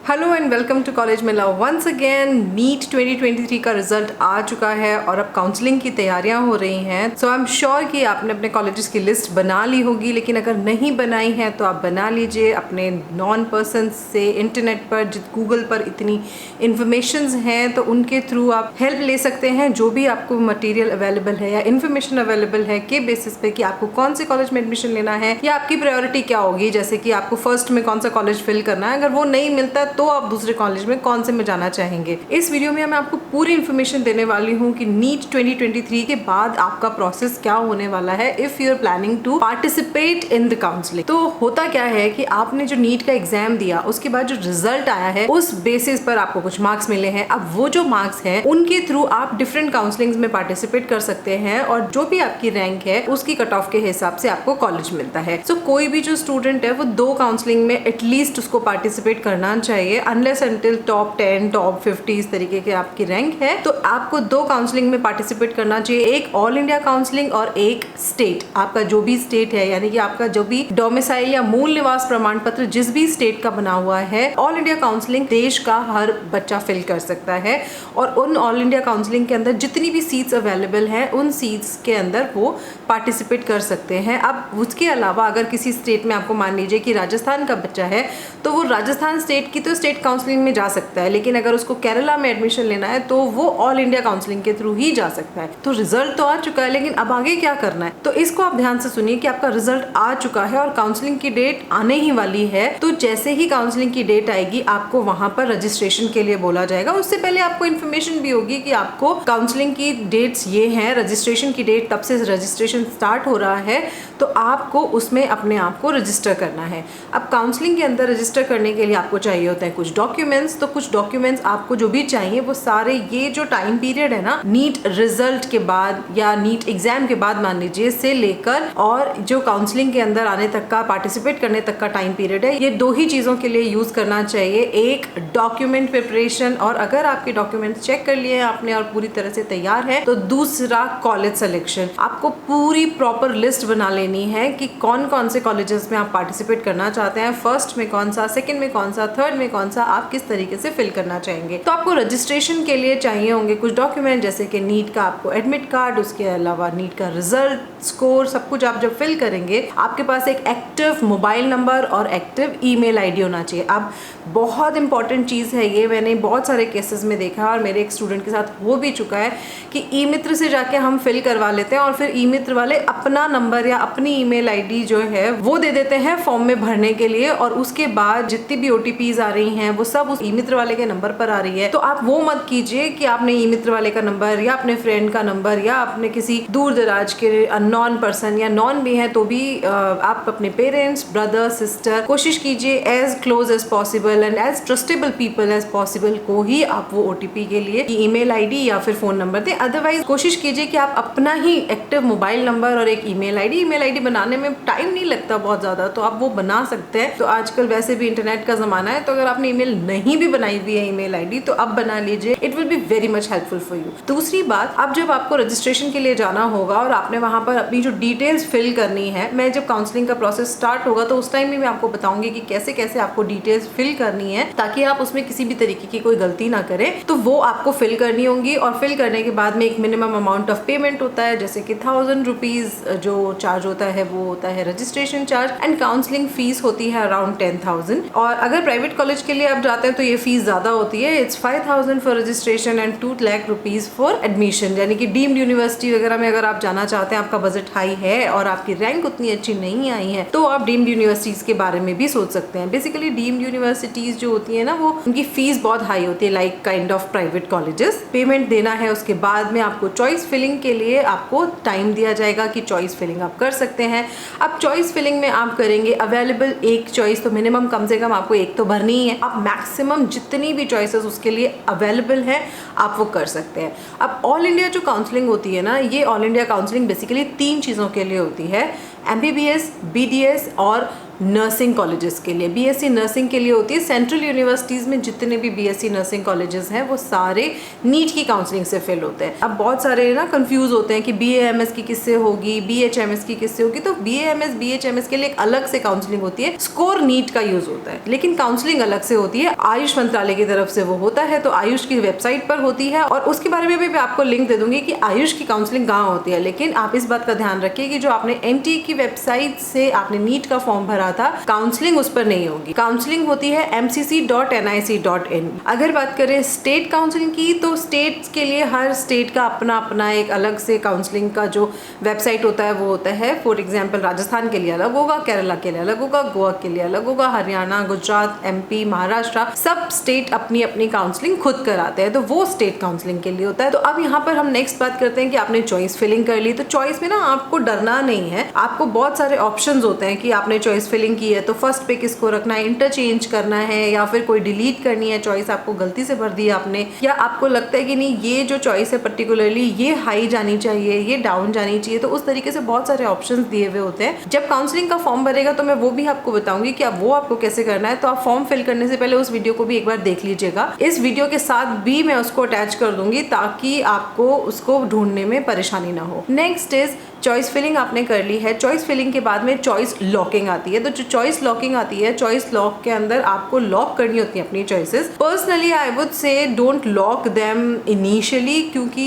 Hello and welcome to college में love. Once again NEET 2023 का result आ चुका है और अब काउंसलिंग की तैयारियां हो रही हैं। सो आई एम श्योर कि आपने अपने कॉलेजेस की लिस्ट बना ली होगी, लेकिन अगर नहीं बनाई है तो आप बना लीजिए अपने नॉन पर्सन से। इंटरनेट पर गूगल पर इतनी इन्फॉर्मेशंस हैं तो उनके थ्रू आप हेल्प ले सकते हैं। जो भी आपको मटेरियल अवेलेबल है या इन्फॉर्मेशन अवेलेबल है के बेसिस पे कि आपको कौन से कॉलेज में एडमिशन लेना है या आपकी प्रायोरिटी क्या होगी, जैसे कि आपको फर्स्ट में कौन सा कॉलेज फिल करना है। अगर वो नहीं मिलता तो आप दूसरे कॉलेज में कौन से में जाना चाहेंगे। इस वीडियो में मैं आपको पूरी इन्फॉर्मेशन देने वाली हूँ कि नीट 2023 के बाद आपका प्रोसेस क्या होने वाला है if you are planning to participate in the counselling. तो होता क्या है कि आपने जो नीट का एग्जाम दिया उसके बाद जो रिजल्ट आया है उस बेसिस पर आपको कुछ मार्क्स मिले हैं। अब वो जो मार्क्स हैं उनके थ्रू आप डिफरेंट काउंसलिंग में पार्टिसिपेट कर सकते हैं और जो भी आपकी रैंक है उसकी कट ऑफ के हिसाब से आपको कॉलेज मिलता है। सो कोई भी जो स्टूडेंट है वो 2 काउंसलिंग में एटलीस्ट उसको पार्टिसिपेट करना चाहिए। अनलेस अनटिल टॉप 10 टॉप 50 इस तरीके के आपकी रैंक है तो आपको 2 काउंसलिंग में पार्टिसिपेट करना चाहिए, एक ऑल इंडिया काउंसलिंग और एक स्टेट। आपका जो भी स्टेट है यानी कि आपका जो भी डोमिसाइल या मूल निवास प्रमाण पत्र जिस भी स्टेट का बना हुआ है, ऑल इंडिया काउंसलिंग देश का हर बच्चा फिल कर सकता है और उन ऑल इंडिया काउंसलिंग के अंदर जितनी भी सीट्स अवेलेबल हैं उन सीट्स के अंदर वो पार्टिसिपेट कर सकते हैं। अब उसके अलावा अगर किसी स्टेट में आपको मान लीजिए कि राजस्थान का बच्चा है तो वो राजस्थान स्टेट की तो स्टेट काउंसलिंग में जा सकता है, लेकिन अगर उसको केरला में एडमिशन लेना है तो वो ऑल इंडिया काउंसलिंग के थ्रू ही जा सकता है। तो रिजल्ट तो आ चुका है, लेकिन अब आगे क्या करना है तो इसको आप ध्यान से सुनिए कि आपका रिजल्ट आ चुका है और काउंसलिंग की डेट आने ही वाली है। तो जैसे ही काउंसलिंग की डेट आएगी आपको वहां पर रजिस्ट्रेशन के लिए बोला जाएगा। उससे पहले आपको इन्फॉर्मेशन भी होगी कि आपको काउंसलिंग की डेट्स ये हैं, रजिस्ट्रेशन की डेट तब से रजिस्ट्रेशन स्टार्ट हो रहा है तो आपको उसमें अपने आप को रजिस्टर करना है। अब काउंसलिंग के अंदर रजिस्टर करने के लिए आपको चाहिए होता है कुछ डॉक्यूमेंट्स। तो कुछ डॉक्यूमेंट्स आपको जो भी चाहिए वो सारे ये जो टाइम पीरियड है ना नीट रिजल्ट के बाद या नीट एग्जाम के बाद मान लीजिए से लेकर और जो काउंसलिंग के अंदर आने तक का पार्टिसिपेट करने तक का टाइम पीरियड है, ये 2 ही चीजों के लिए यूज करना चाहिए। एक डॉक्यूमेंट प्रिपरेशन, और अगर आपके डॉक्यूमेंट्स चेक कर लिए हैं आपने और पूरी तरह से तैयार है तो दूसरा कॉलेज सिलेक्शन। आपको पूरी प्रॉपर लिस्ट बना लेनी है कि कौन कौन से कॉलेजेस में आप पार्टिसिपेट करना चाहते हैं, फर्स्ट में कौन सा, सेकंड में कौन सा, थर्ड में कौन सा, आप किस तरीके से फिल करना चाहेंगे। तो आपको रजिस्ट्रेशन के लिए चाहिए होंगे कुछ डॉक्यूमेंट, जैसे कि नीट का आपको एडमिट कार्ड, उसके अलावा नीट का रिजल्ट स्कोर, सब कुछ आप जब फिल करेंगे आपके पास एक एक्टिव मोबाइल नंबर और एक्टिव ईमेल आईडी होना चाहिए। अब बहुत इंपॉर्टेंट चीज़ है ये, मैंने बहुत सारे केसेस में देखा और मेरे एक स्टूडेंट के साथ हो भी चुका है कि ई मित्र से जाके हम फिल करवा लेते हैं और फिर ई मित्र वाले अपना नंबर या अपनी ईमेल आईडी जो है वो दे देते हैं फॉर्म में भरने के लिए और उसके बाद जितनी भी OTPs आ रही हैं वो सब उस ई मित्र वाले के नंबर पर आ रही है। तो आप वो मत कीजिए कि आपने ई मित्र वाले का नंबर या अपने फ्रेंड का नंबर या अपने किसी दूर दराज के अननोन पर्सन या नॉन भी है तो भी आप अपने पेरेंट्स, ब्रदर, सिस्टर, कोशिश कीजिए as close as possible and as trustable people as possible को ही आप वो OTP के लिए ईमेल आईडी या फिर फोन नंबर दें। अदरवाइज कोशिश कीजिए कि आप अपना ही एक्टिव मोबाइल नंबर और एक ईमेल आईडी बनाने में टाइम नहीं लगता बहुत ज्यादा, तो आप वो बना सकते हैं। तो आजकल वैसे भी इंटरनेट का जमाना है तो अगर आपने ईमेल नहीं भी बनाई हुई है ईमेल आईडी तो अब बना लीजिए, it will be very much helpful for you. दूसरी बात, अब जब आपको रजिस्ट्रेशन के लिए जाना होगा और आपने वहां पर अपनी जो डिटेल्स फिल करनी है, मैं जब काउंसलिंग का प्रोसेस स्टार्ट होगा तो उस टाइम भी मैं आपको बताऊंगी कि कैसे कैसे आपको डिटेल्स फिल करनी है ताकि आप उसमें किसी भी तरीके की कोई गलती ना करें। तो वो आपको फिल करनी होंगी और फिल करने के बाद में एक मिनिमम अमाउंट ऑफ पेमेंट होता है, जैसे कि 1000 रुपीज जो चार्ज होता है वो होता है registration charge and counselling fees होती है अराउंड 10,000। और अगर प्राइवेट कॉलेज के लिए आप जाते हैं तो ये फीस ज्यादा होती है, it's 5,000 for registration and 2 lakh rupees for admission. यानी कि डीम्ड यूनिवर्सिटी वगैरह में अगर आप जाना चाहते हैं, आपका बजट हाई है और आपकी रैंक उतनी अच्छी नहीं आई है तो आप डीम्ड यूनिवर्सिटीज के बारे में भी सोच सकते हैं। बेसिकली डीम्ड यूनिवर्सिटीज जो होती है ना वो उनकी फीस बहुत हाई होती है, like kind of private colleges. Payment देना है, उसके बाद में आपको चॉइस फिलिंग के लिए आपको टाइम दिया जाएगा कि चॉइस फिलिंग आप कर सकते हैं। अब चॉइस फिलिंग में आप करेंगे अवेलेबल एक चॉइस, तो मिनिमम कम से कम आपको एक तो भरनी ही है। आप मैक्सिमम जितनी भी चॉइसेस उसके लिए अवेलेबल है आप वो कर सकते हैं। अब ऑल इंडिया जो काउंसलिंग होती है ना, ये ऑल इंडिया काउंसलिंग बेसिकली 3 चीज़ों के लिए होती है, MBBS, BDS और नर्सिंग कॉलेजेस के लिए। बीएससी नर्सिंग के लिए होती है। सेंट्रल यूनिवर्सिटीज़ में जितने भी बीएससी नर्सिंग कॉलेजेस हैं वो सारे नीट की काउंसलिंग से फिल होते हैं। अब बहुत सारे ना कंफ्यूज होते हैं कि बीएएमएस की किससे होगी, बीएचएमएस की किससे होगी। तो बीएएमएस बीएचएमएस के लिए एक अलग से काउंसलिंग होती है, स्कोर नीट का यूज होता है, लेकिन काउंसलिंग अलग से होती है, आयुष मंत्रालय की तरफ से वो होता है। तो आयुष की वेबसाइट पर होती है और उसके बारे में भी मैं आपको लिंक दे दूंगी कि आयुष की काउंसलिंग कहाँ होती है। लेकिन आप इस बात का ध्यान रखिए कि जो आपने एनटीए की वेबसाइट से आपने नीट का फॉर्म भरा था, काउंसलिंग उस पर नहीं होगी। काउंसलिंग होती है mcc.nic.in। अगर बात करें स्टेट काउंसलिंग की, तो स्टेट्स के लिए हर स्टेट का अपना अपना एक अलग से काउंसलिंग का जो वेबसाइट होता है वो होता है। फॉर एग्जाम्पल राजस्थान के लिए अलग होगा, केरला के लिए अलग होगा, गोवा के लिए अलग होगा, हरियाणा, गुजरात, एमपी, महाराष्ट्र, सब स्टेट अपनी अपनी काउंसलिंग खुद कराते हैं। तो वो स्टेट काउंसलिंग के लिए होता है। तो अब यहाँ पर हम नेक्स्ट बात करते हैं कि आपने चॉइस फिलिंग कर ली। तो चॉइस में ना आपको डरना नहीं है, आपको बहुत सारे ऑप्शंस होते हैं कि आपने चॉइस फिलिंग की है तो फर्स्ट पे किसको रखना है, इंटरचेंज करना है या फिर कोई डिलीट करनी है चॉइस, आपको गलती से भर दी आपने, या आपको लगता है कि नहीं ये जो चॉइस है पर्टिकुलरली ये हाई जानी चाहिए, ये डाउन जानी चाहिए। तो उस तरीके से बहुत सारे ऑप्शंस दिए हुए होते हैं। जब काउंसलिंग का फॉर्म भरेगा तो मैं वो भी आपको बताऊंगी कि वो आपको कैसे करना है। तो आप फॉर्म फिल करने से पहले उस वीडियो को भी एक बार देख लीजिएगा। इस वीडियो के साथ भी मैं उसको अटैच कर दूंगी ताकि आपको उसको ढूंढने में परेशानी ना हो। नेक्स्ट इज चॉइस फिलिंग आपने कर ली है। चॉइस फिलिंग के बाद में चॉइस लॉकिंग आती है। तो जो चॉइस लॉकिंग आती है, चॉइस लॉक के अंदर आपको लॉक करनी होती है अपनी choices. Personally I would say don't lock them initially, क्योंकि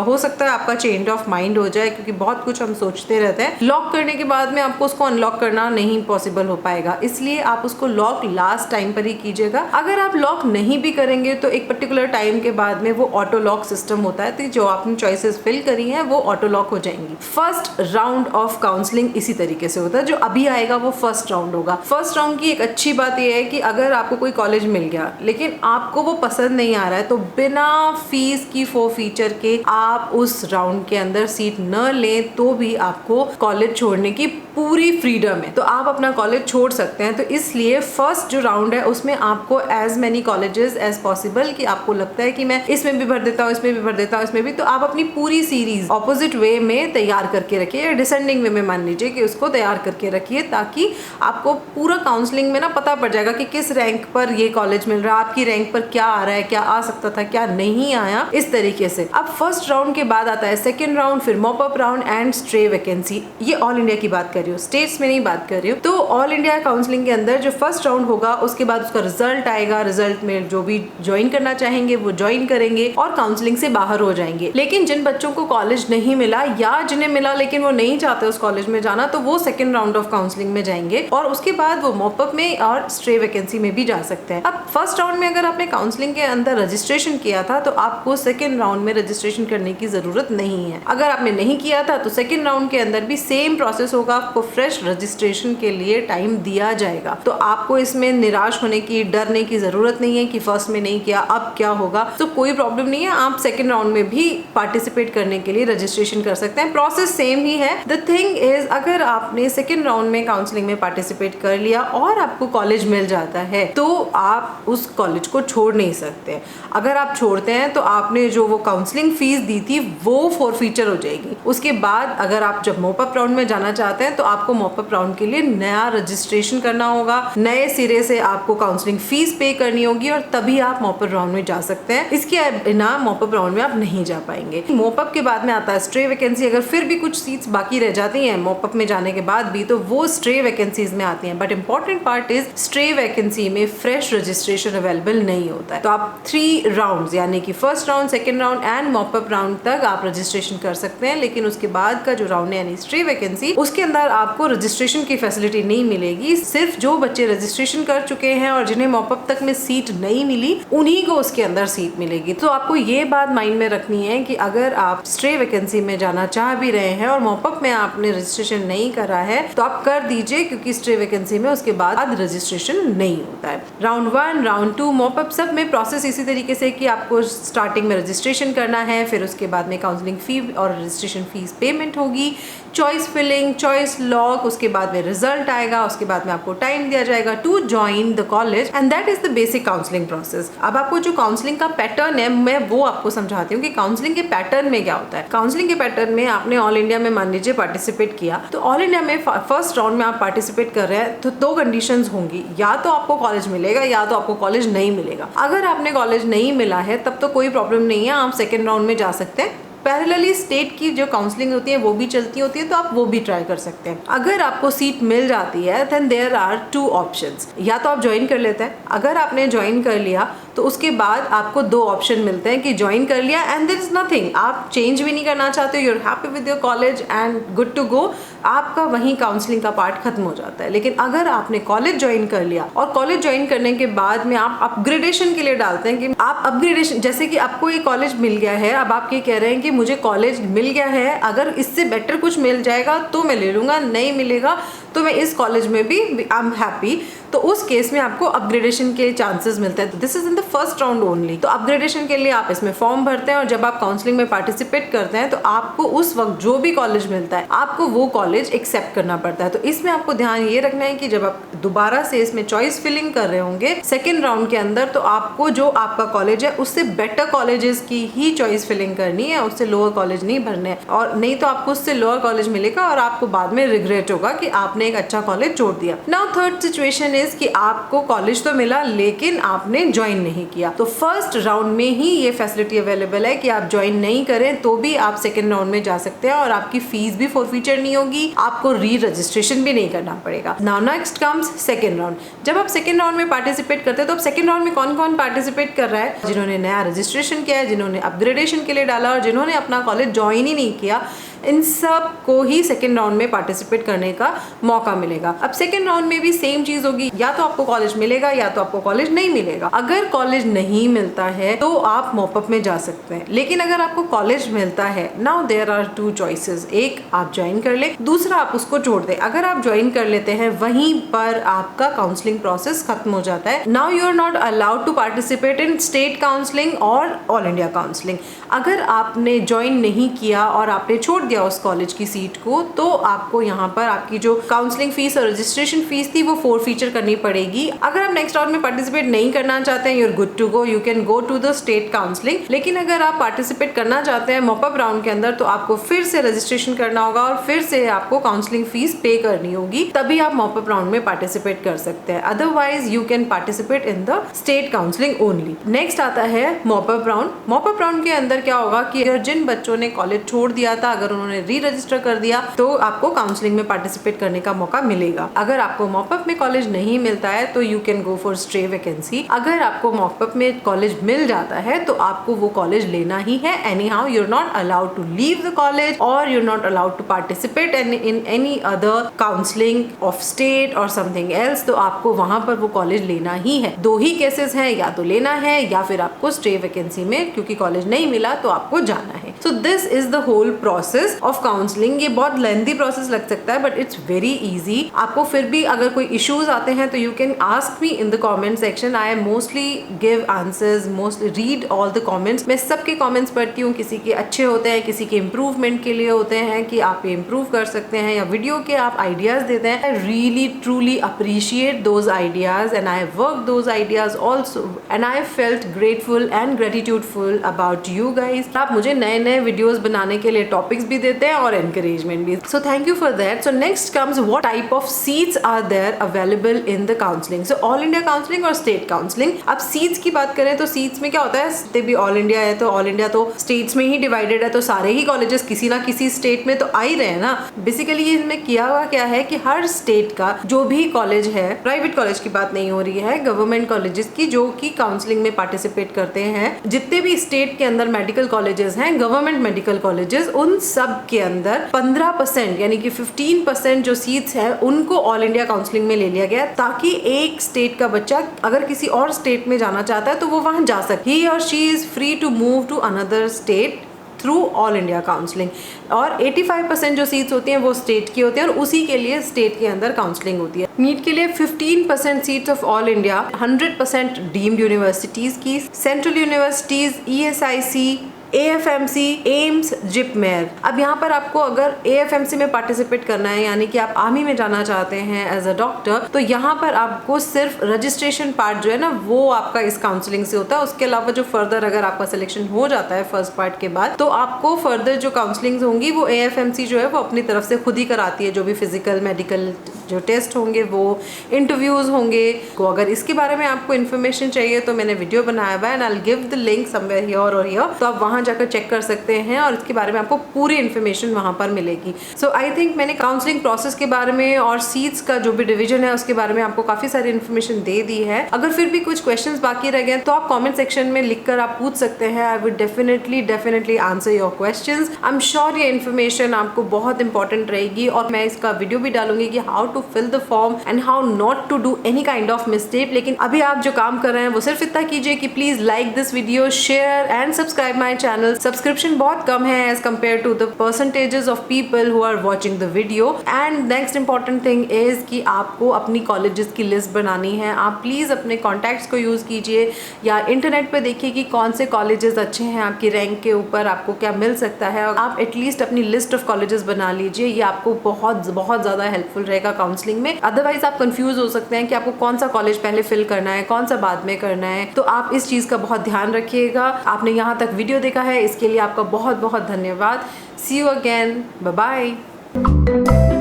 हो सकता है आपका चेंज ऑफ माइंड हो जाए, क्योंकि बहुत कुछ हम सोचते रहते हैं। लॉक करने के बाद में आपको उसको अनलॉक करना नहीं पॉसिबल हो पाएगा, इसलिए आप उसको लॉक लास्ट टाइम पर ही कीजिएगा। अगर आप लॉक नहीं भी करेंगे तो एक पर्टिकुलर टाइम के बाद में वो ऑटो लॉक सिस्टम होता है, तो जो आपने चॉइसेस फिल करी हैं वो ऑटो लॉक हो जाएंगी। फर्स्ट राउंड ऑफ काउंसलिंग इसी तरीके से होता है। जो अभी आएगा वो फर्स्ट राउंड होगा। फर्स्ट राउंड की एक अच्छी बात यह है कि अगर आपको कोई कॉलेज मिल गया लेकिन आपको वो पसंद नहीं आ रहा है, तो बिना फीस की फोरफीचर के आप उस राउंड के अंदर सीट न लें तो भी आपको कॉलेज छोड़ने की पूरी फ्रीडम है। तो आप अपना कॉलेज छोड़ सकते हैं। तो इसलिए फर्स्ट जो राउंड है उसमें आपको as many colleges as possible, कि आपको लगता है कि मैं इसमें भी भर देता हूँ, इसमें भी भर देता हूँ, इसमें भी, तो आप अपनी पूरी सीरीज ऑपोजिट वे में तैयार करके रखिए, या डिसेंडिंग वे में मान लीजिए कि उसको तैयार करके रखिए, ताकि आपको पूरा काउंसलिंग में ना पता पड़ जाएगा कि किस रैंक पर ये कॉलेज मिल रहा है, आपकी रैंक पर क्या आ रहा है, क्या आ सकता था, क्या नहीं आया, इस तरीके से। अब फर्स्ट राउंड के बाद आता है सेकेंड राउंड, फिर mop up round and stray vacancy. ये ऑल इंडिया की बात कर रही हूँ, स्टेट्स में नहीं बात कर रही हूँ। तो ऑल इंडिया काउंसलिंग के अंदर जो फर्स्ट राउंड होगा उसके बाद उसका रिजल्ट आएगा। रिजल्ट में जो भी ज्वाइन करना चाहेंगे वो ज्वाइन करेंगे और काउंसलिंग से बाहर हो जाएंगे। लेकिन जिन बच्चों को कॉलेज नहीं मिला या जिन्हें मिला लेकिन वो नहीं चाहते उस कॉलेज में जाना, तो वो सेकंड राउंड ऑफ काउंसलिंग में जाएंगे और उसके बाद वो मॉपअप में और स्ट्रे वैकेंसी में भी जा सकते हैं। अब फर्स्ट राउंड में अगर आपने काउंसलिंग के अंदर रजिस्ट्रेशन किया था तो आपको सेकंड राउंड में रजिस्ट्रेशन करने की जरूरत नहीं है। अगर आपने नहीं किया था तो सेकंड राउंड के अंदर भी सेम प्रोसेस होगा, आपको फ्रेश रजिस्ट्रेशन के लिए टाइम दिया जाएगा। तो आपको इसमें निराश होने की, डरने की जरूरत नहीं है कि फर्स्ट में नहीं किया अब क्या होगा। तो कोई प्रॉब्लम नहीं है, आप सेकंड राउंड में भी पार्टिसिपेट करने के लिए रजिस्ट्रेशन कर सकते हैं। प्रोसेस सेम ही है। द थिंग इज, अगर आपने सेकंड राउंड में काउंसलिंग में पार्टिसिपेट कर लिया और आपको कॉलेज मिल जाता है तो आप उस कॉलेज को छोड़ नहीं सकते। अगर आप छोड़ते हैं तो आपने जो वो काउंसलिंग फीस दी थी वो फॉरफीचर हो जाएगी। उसके बाद अगर आप जब मॉपअप राउंड में जाना चाहते हैं तो आपको मॉपअप राउंड के लिए नया रजिस्ट्रेशन करना होगा, नए सिरे से आपको काउंसलिंग फीस पे करनी होगी और तभी आप मॉपअप राउंड में जा सकते हैं। इसके बिना मॉपअप राउंड में आप नहीं जा पाएंगे। मॉपअप के बाद में आता है स्ट्रे वैकेंसी। अगर फिर भी कुछ सीट्स बाकी रह जाती हैं मॉपअप में जाने के बाद भी, तो वो स्ट्रे वैकेंसीज में आती हैं। But important part is, stray vacancy में फ्रेश रजिस्ट्रेशन अवेलेबल नहीं होता है। तो आप 3 राउंड यानी कि first round, second round and mop up round तक आप रजिस्ट्रेशन कर सकते हैं। लेकिन उसके बाद का जो राउंड है यानी स्ट्रे वैकेंसी, उसके अंदर आपको रजिस्ट्रेशन की फैसिलिटी नहीं मिलेगी। सिर्फ जो बच्चे रजिस्ट्रेशन कर चुके हैं और जिन्हें मॉपअप तक में सीट नहीं मिली उन्हीं को उसके अंदर सीट मिलेगी। तो आपको ये बात माइंड में रखनी है कि अगर आप स्ट्रे वैकेंसी में जाना चाह भी रहे हैं और मॉपअप में आपने रजिस्ट्रेशन नहीं करा है तो आप कर दीजिए, क्योंकि स्ट्रे वैकेंसी में उसके बाद रजिस्ट्रेशन नहीं होता है। राउंड 1, राउंड 2, मॉपअप सब में प्रोसेस इसी तरीके से कि आपको स्टार्टिंग में रजिस्ट्रेशन करना है, फिर उसके बाद में काउंसलिंग फी और रजिस्ट्रेशन फीस पेमेंट होगी। चॉइस फिलिंग, चॉइस लॉक, उसके बाद में रिजल्ट आएगा, उसके बाद में आपको टाइम दिया जाएगा to join the college and that is the basic counselling process. अब आपको जो काउंसलिंग का पैटर्न है मैं वो आपको समझाती हूँ कि काउंसलिंग के पैटर्न में क्या होता है। काउंसलिंग के पैटर्न में आपने ऑल इंडिया में मान लीजिए पार्टिसिपेट किया, तो ऑल इंडिया में फर्स्ट राउंड में आप पार्टिसिपेट कर रहे हैं तो दो कंडीशंस होंगी, या तो आपको कॉलेज मिलेगा या तो आपको कॉलेज नहीं मिलेगा। अगर आपने कॉलेज नहीं मिला है तब तो कोई प्रॉब्लम नहीं है, आप सेकेंड राउंड में जा सकते हैं। पैरेलली स्टेट की जो काउंसलिंग होती है वो भी चलती होती है, तो आप वो भी ट्राई कर सकते हैं। अगर आपको सीट मिल जाती है then there are two options, या तो आप ज्वाइन कर लेते हैं। अगर आपने ज्वाइन कर लिया तो उसके बाद आपको दो ऑप्शन मिलते हैं कि ज्वाइन कर लिया एंड देयर इज नथिंग, आप चेंज भी नहीं करना चाहते, you are happy with your college and good to go, आपका वहीं काउंसलिंग का पार्ट खत्म हो जाता है। लेकिन अगर आपने कॉलेज ज्वाइन कर लिया और कॉलेज ज्वाइन करने के बाद में आप अपग्रेडेशन के लिए डालते हैं कि आप अपग्रेडेशन, जैसे कि आपको ये कॉलेज मिल गया है, अब आप ये कह रहे हैं कि मुझे कॉलेज मिल गया है, अगर इससे बेटर कुछ मिल जाएगा तो मैं ले लूँगा, नहीं मिलेगा तो मैं इस कॉलेज में भी आई एम हैप्पी, तो उस केस में आपको अपग्रेडेशन के चांसेस मिलते हैं। This is in the first round only. तो अपग्रेडेशन के लिए आप इसमें फॉर्म भरते हैं और जब आप काउंसलिंग में पार्टिसिपेट करते हैं तो आपको उस वक्त जो भी कॉलेज मिलता है आपको वो कॉलेज एक्सेप्ट करना पड़ता है। तो इसमें आपको ध्यान ये रखना है कि जब आप दोबारा से इसमें चॉइस फिलिंग कर रहे होंगे सेकेंड राउंड के अंदर, तो आपको जो आपका कॉलेज है उससे बेटर कॉलेजेस की ही चॉइस फिलिंग करनी है, उससे लोअर कॉलेज नहीं भरने हैं, और नहीं तो आपको उससे लोअर कॉलेज मिलेगा और आपको बाद में रिग्रेट होगा कि आपने एक अच्छा कॉलेज छोड़ दिया। नाउ थर्ड सिचुएशन इज कि आपको कॉलेज तो मिला लेकिन आपने ज्वाइन नहीं किया, तो फर्स्ट राउंड में ही ये फैसिलिटी अवेलेबल है कि आप ज्वाइन नहीं करें तो भी आप सेकेंड राउंड में जा सकते हैं और आपकी फीस भी फॉरफीचर नहीं होगी, आपको री रजिस्ट्रेशन भी नहीं करना पड़ेगा। Now next comes second round. जब आप सेकेंड राउंड में पार्टिसिपेट करते हैं तो अब सेकेंड राउंड में कौन कौन पार्टिसिपेट कर रहा है? जिन्होंने नया रजिस्ट्रेशन किया है, जिन्होंने अपग्रेडेशन के लिए डाला और जिन्होंने अपना कॉलेज ज्वाइन ही नहीं किया, इन सब को ही सेकेंड राउंड में पार्टिसिपेट करने का मौका मिलेगा। अब सेकेंड राउंड में भी सेम चीज होगी, या तो आपको कॉलेज मिलेगा या तो आपको कॉलेज नहीं मिलेगा। अगर कॉलेज नहीं मिलता है तो आप मॉपअप में जा सकते हैं, लेकिन अगर आपको कॉलेज मिलता है, now there are two choices, एक आप ज्वाइन कर ले, दूसरा आप उसको छोड़ दे। अगर आप ज्वाइन कर लेते हैं वहीं पर आपका काउंसलिंग प्रोसेस खत्म हो जाता है। Now you are not allowed to participate in state counselling और ऑल इंडिया काउंसलिंग। अगर आपने ज्वाइन नहीं किया और आपने छोड़ दिया उस कॉलेज की सीट को, तो आपको यहाँ पर आपकी जो काउंसलिंग फीस और रजिस्ट्रेशन फीस थी वो फॉरफीचर करनी पड़ेगी। अगर आप नेक्स्ट राउंड में पार्टिसिपेट नहीं करना चाहते हैं, you are good to go, you can go to the state counselling. लेकिन अगर आप पार्टिसिपेट करना चाहते हैं मॉपअप राउंड के अंदर, तो आपको फिर से रजिस्ट्रेशन करना होगा और फिर से आपको काउंसलिंग फीस पे करनी होगी, तभी आप मॉपअप राउंड में पार्टिसिपेट कर सकते हैं। Otherwise you can participate in the state counselling only. Next आता है मॉपअप राउंड। मॉपअप राउंड के अंदर क्या होगा कि अगर जिन बच्चों ने कॉलेज छोड़ दिया था, अगर उन्होंने री रजिस्टर कर दिया, तो आपको काउंसलिंग में पार्टिसिपेट करने का मौका मिलेगा। अगर आपको मॉपअप में कॉलेज नहीं मिलता है तो you can go for stray vacancy. अगर आपको मॉपअप में कॉलेज मिल जाता है तो आपको वो कॉलेज लेना ही है। Anyhow you are not allowed to leave the college और you are not allowed to participate in any other counselling of state और समथिंग एल्स। तो आपको वहां पर वो कॉलेज लेना ही है। दो ही केसेस हैं, या तो लेना है या फिर आपको स्टे वैकेंसी में, क्योंकि कॉलेज नहीं मिला तो आपको जाना है। So this is the whole process of counselling. ये बहुत लेंथी प्रोसेस लग सकता है बट इट्स वेरी इजी। आपको फिर भी अगर कोई इश्यूज आते हैं तो you can ask me in the comment section. I mostly give answers, mostly read all the comments. मैं सबके कमेंट्स पढ़ती हूँ, किसी के अच्छे होते हैं, किसी के इम्प्रूवमेंट के लिए होते हैं कि आप इम्प्रूव कर सकते हैं, या वीडियो के आप आइडियाज देते हैं। I really truly appreciate those ideas and I work those ideas also and I felt grateful and gratitudeful about you guys. आप मुझे नए नए वीडियोज बनाने के लिए टॉपिक्स भी देते हैं और एनकरेजमेंट भी। So thank you for that. So next comes what type of seats are there available in the counselling. So all India counselling और स्टेट काउंसलिंग। अब सीट्स की बात करें तो सीट्स में क्या होता है, भी ऑल इंडिया है तो ऑल इंडिया तो स्टेट्स में ही डिवाइडेड है, तो सारे ही कॉलेजेस किसी ना किसी स्टेट में तो आ ही रहे हैं ना। बेसिकली इसमें किया हुआ क्या है कि हर स्टेट का जो भी कॉलेज है, प्राइवेट कॉलेज की बात नहीं हो रही है, गवर्नमेंट कॉलेजेस की जो कि काउंसलिंग में पार्टिसिपेट करते हैं, जितने भी स्टेट के अंदर मेडिकल कॉलेजेस हैं, गवर्नमेंट मेडिकल कॉलेजेस, उन सब के अंदर 15% यानी कि 15% जो सीट्स हैं उनको ऑल इंडिया काउंसलिंग में ले लिया गया, ताकि एक स्टेट का बच्चा अगर किसी और स्टेट में जाना चाहता है तो वो वहां जा सके। ही और she is free to move to another state through all India counselling. और 85% जो सीट्स होती हैं वो स्टेट की होती हैं और उसी के लिए स्टेट के अंदर काउंसलिंग होती है। नीट के लिए 15% seats of all India, 100% deemed universities की, central universities, ESIC, AFMC, AIIMS, JIPMER. अब यहाँ पर आपको अगर AFMC में पार्टिसिपेट करना है, यानी कि आप आर्मी में जाना चाहते हैं एज अ डॉक्टर, तो यहाँ पर आपको सिर्फ रजिस्ट्रेशन पार्ट जो है ना वो आपका इस काउंसलिंग से होता है। उसके अलावा जो फर्दर अगर आपका सिलेक्शन हो जाता है फर्स्ट पार्ट के बाद, तो आपको फर्दर जो काउंसलिंग होंगी वो AFMC जो है वो अपनी तरफ से खुद ही कराती है। जो भी फिजिकल मेडिकल जो टेस्ट होंगे, वो इंटरव्यूज होंगे। तो अगर इसके बारे में आपको इन्फॉर्मेशन चाहिए तो मैंने वीडियो बनाया हुआ है and I will give the link somewhere here और हियर, तो आप वहां जाकर चेक कर सकते हैं और इसके बारे में आपको पूरी इन्फॉर्मेशन वहां पर मिलेगी। सो आई थिंक मैंने काउंसलिंग प्रोसेस के बारे में और सीट्स का जो भी डिवीजन है उसके बारे में आपको काफी सारी इन्फॉर्मेशन दे दी है। अगर फिर भी कुछ क्वेश्चंस बाकी रह गए तो आप कमेंट सेक्शन में लिखकर आप पूछ सकते हैं। I would definitely answer your questions. I am sure ये इन्फॉर्मेशन आपको बहुत इंपॉर्टेंट रहेगी और मैं इसका वीडियो भी डालूंगी कि how to fill the form and how not to do any kind of mistake. लेकिन अभी आप जो काम कर रहे हैं वो सिर्फ इतना कीजिए कि please like this video, share and subscribe my channel. Subscription बहुत कम है as compare to the percentages of people who are watching the video. And next important thing is कि आपको अपनी कॉलेजेस की लिस्ट बनानी है। आप प्लीज अपने कॉन्टैक्ट्स को यूज कीजिए या इंटरनेट पे देखिए कि कौन से कॉलेजेस अच्छे हैं, आपकी रैंक के ऊपर आपको क्या मिल सकता है। आप एटलीस्ट अपनी लिस्ट ऑफ कॉलेजेस बना लीजिए, ये आपको बहुत ज्यादा हेल्पफुल रहेगा काउंसलिंग में। अदरवाइज आप कंफ्यूज हो सकते हैं कि आपको कौन सा कॉलेज पहले फिल करना है, कौन सा बाद में करना है। तो आप इस चीज का बहुत ध्यान रखिएगा। आपने यहाँ तक वीडियो देखा है इसके लिए आपका बहुत धन्यवाद। सी यू अगेन, बाय बाय।